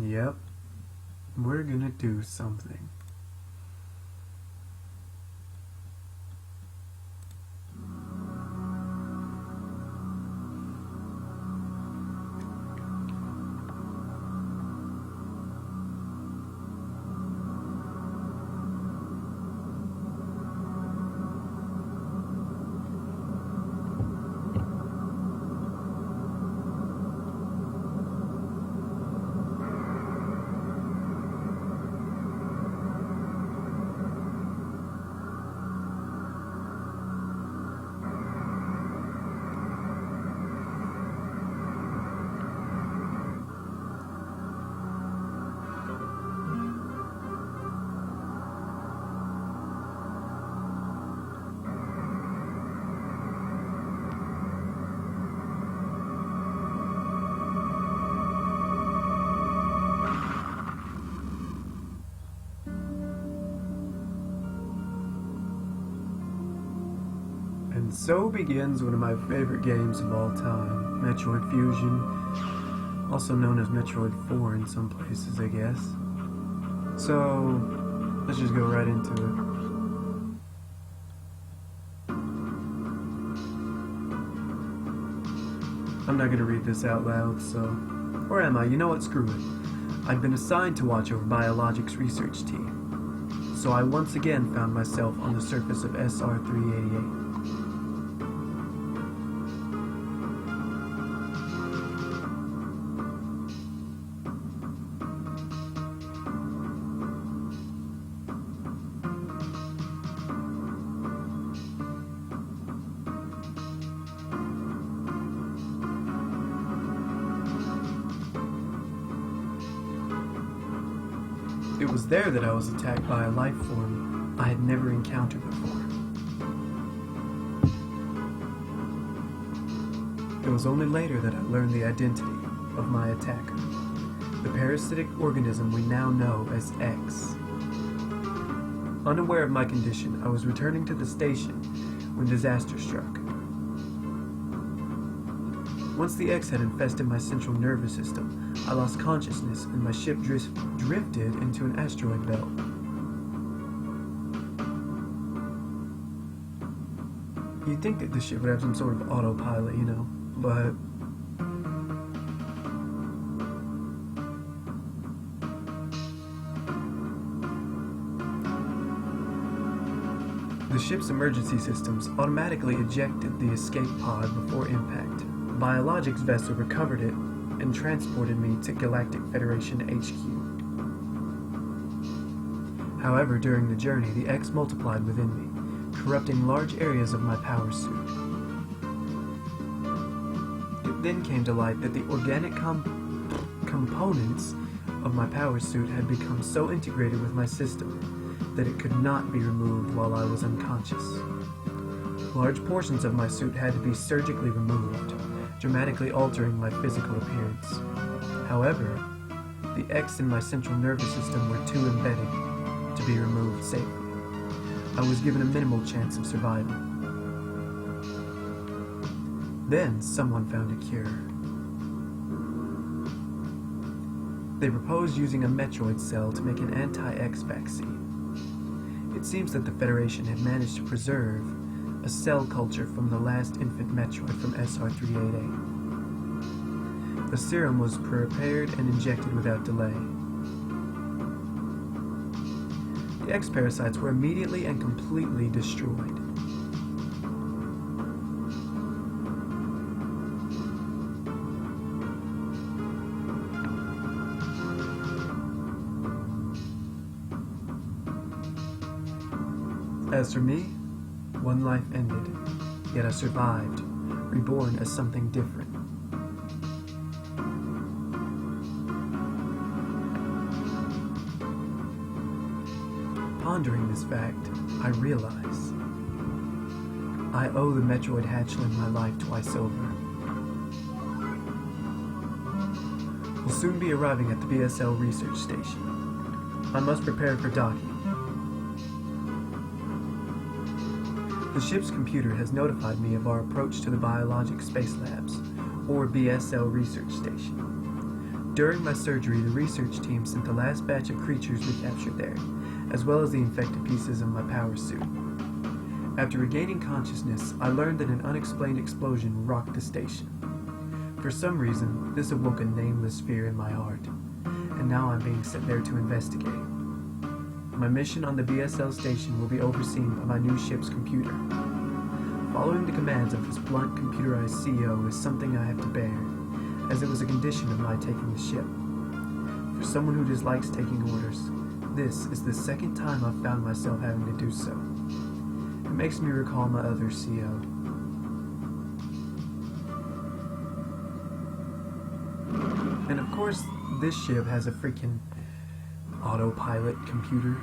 Yep, we're gonna do something. And so begins one of my favorite games of all time, Metroid Fusion, also known as Metroid 4 in some places, I guess. So, let's just go right into it. I'm not gonna read this out loud, so... Or am I? You know what? Screw it. I'd been assigned to watch over Biologics Research Team, so I once again found myself on the surface of SR-388. It was there that I was attacked by a life form I had never encountered before. It was only later that I learned the identity of my attacker, the parasitic organism we now know as X. Unaware of my condition, I was returning to the station when disaster struck. Once the X had infested my central nervous system, I lost consciousness and my ship drifted into an asteroid belt. You'd think that the ship would have some sort of autopilot, you know, but... The ship's emergency systems automatically ejected the escape pod before impact. The Biologics vessel recovered it and transported me to Galactic Federation HQ. However, during the journey, the X multiplied within me, corrupting large areas of my power suit. It then came to light that the organic components of my power suit had become so integrated with my system that it could not be removed while I was unconscious. Large portions of my suit had to be surgically removed, dramatically altering my physical appearance. However, the X in my central nervous system were too embedded to be removed safely. I was given a minimal chance of survival. Then someone found a cure. They proposed using a Metroid cell to make an anti-X vaccine. It seems that the Federation had managed to preserve a cell culture from the last infant Metroid from SR-388. The serum was prepared and injected without delay. The X parasites were immediately and completely destroyed. As for me, one life ended, yet I survived, reborn as something different. Pondering this fact, I realize I owe the Metroid hatchling my life twice over. We'll soon be arriving at the BSL Research Station. I must prepare for docking. The ship's computer has notified me of our approach to the Biologic Space Labs, or BSL Research Station. During my surgery, the research team sent the last batch of creatures we captured there, as well as the infected pieces of my power suit. After regaining consciousness, I learned that an unexplained explosion rocked the station. For some reason, this awoke a nameless fear in my heart, and now I'm being sent there to investigate. My mission on the BSL station will be overseen by my new ship's computer. Following the commands of this blunt, computerized CEO is something I have to bear, as it was a condition of my taking the ship. For someone who dislikes taking orders, this is the second time I've found myself having to do so. It makes me recall my other CO. And of course, this ship has a freaking autopilot computer.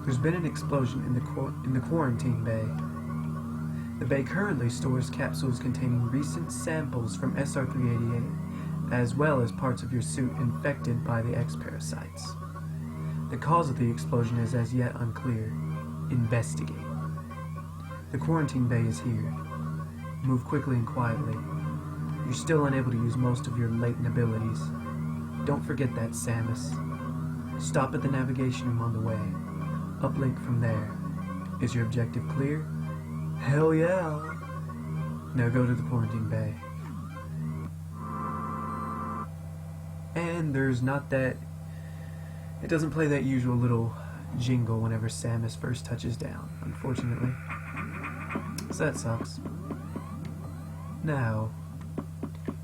There's been an explosion in the quarantine bay. The bay currently stores capsules containing recent samples from SR-388, as well as parts of your suit infected by the X parasites. The cause of the explosion is as yet unclear. Investigate. The quarantine bay is here. Move quickly and quietly. You're still unable to use most of your latent abilities. Don't forget that, Samus. Stop at the navigation room on the way. Uplink from there. Is your objective clear? Hell yeah! Now go to the quarantine bay. And there's not that... It doesn't play that usual little jingle whenever Samus first touches down, unfortunately. So that sucks. Now,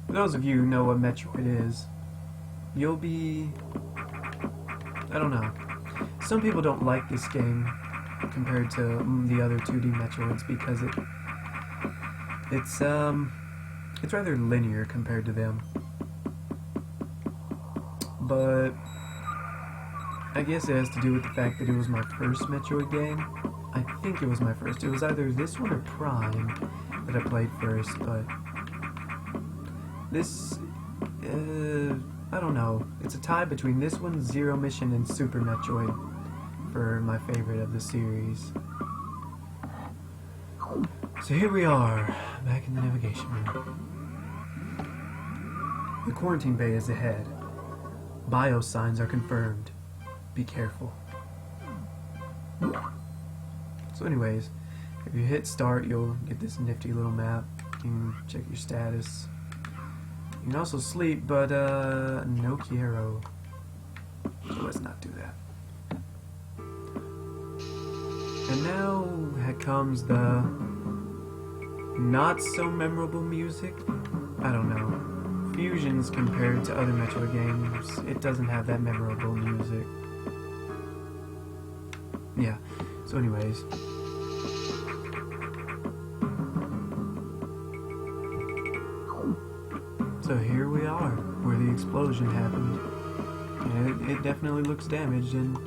for those of you who know what Metroid is, you'll be... I don't know. Some people don't like this game compared to the other 2D Metroids because it's rather linear compared to them. But I guess it has to do with the fact that it was my first Metroid game. I think it was my first. It was either this one or Prime that I played first, but this, I don't know. It's a tie between this one, Zero Mission, and Super Metroid for my favorite of the series. So here we are, back in the navigation room. The quarantine bay is ahead. Bio signs are confirmed. Be careful. So anyways, if you hit start, you'll get this nifty little map. You can check your status. You can also sleep, but no quiero. So let's not do that. And now comes the not so memorable music. I don't know. Fusions compared to other Metroid games, it doesn't have that memorable music. Yeah, so anyways. So here we are, where the explosion happened. And it definitely looks damaged, and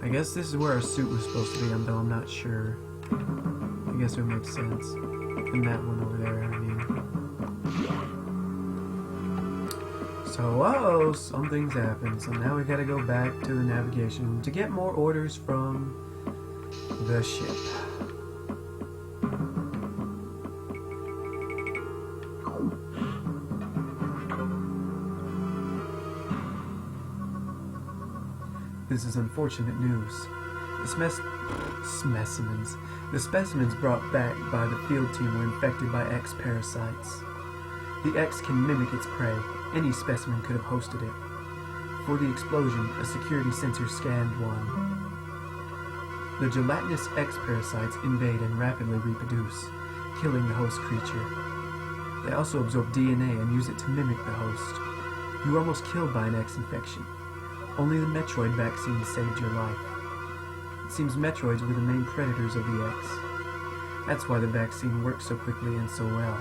I guess this is where our suit was supposed to be, though I'm not sure. I guess it would make sense. And that one over there, I mean. So, something's happened. So now we gotta go back to the navigation room to get more orders from the ship. This is unfortunate news. The specimens brought back by the field team were infected by X parasites. The X can mimic its prey. Any specimen could have hosted it. For the explosion, a security sensor scanned one. The gelatinous X parasites invade and rapidly reproduce, killing the host creature. They also absorb DNA and use it to mimic the host. You were almost killed by an X infection. Only the Metroid vaccine saved your life. It seems Metroids were the main predators of the X. That's why the vaccine works so quickly and so well.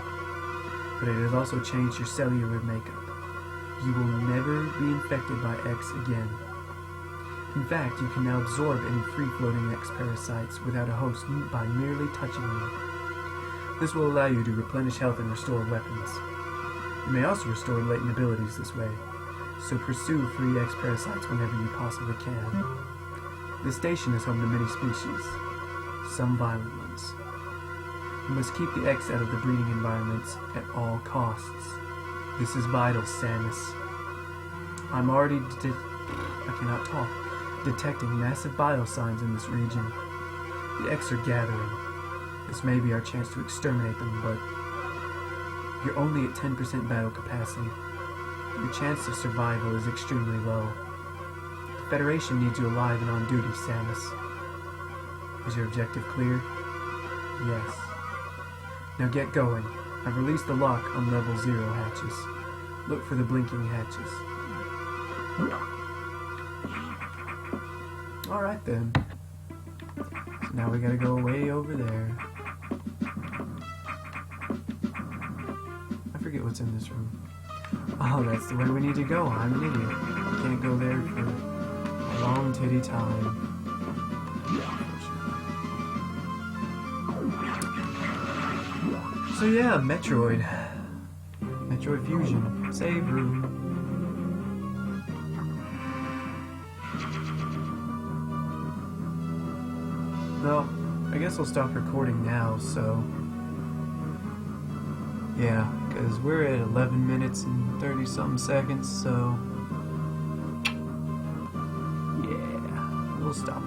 But it has also changed your cellular makeup. You will never be infected by X again. In fact, you can now absorb any free-floating X-parasites without a host by merely touching them. This will allow you to replenish health and restore weapons. You may also restore latent abilities this way, so pursue free X-parasites whenever you possibly can. This station is home to many species, some violent ones. You must keep the X out of the breeding environments at all costs. This is vital, Samus. I'm already detecting massive vital signs in this region. The X are gathering. This may be our chance to exterminate them, but you're only at 10% battle capacity. Your chance of survival is extremely low. The Federation needs you alive and on duty, Samus. Is your objective clear? Yes. Now get going. I've released the lock on level 0 hatches. Look for the blinking hatches. Alright then. So now we gotta go way over there. I forget what's in this room. Oh, that's the way we need to go. I'm an idiot. I can't go there for a long titty time. So yeah, Metroid. Metroid Fusion. Save room. Well, I guess I'll stop recording now, so... yeah, because we're at 11 minutes and 30-something seconds, so... yeah, we'll stop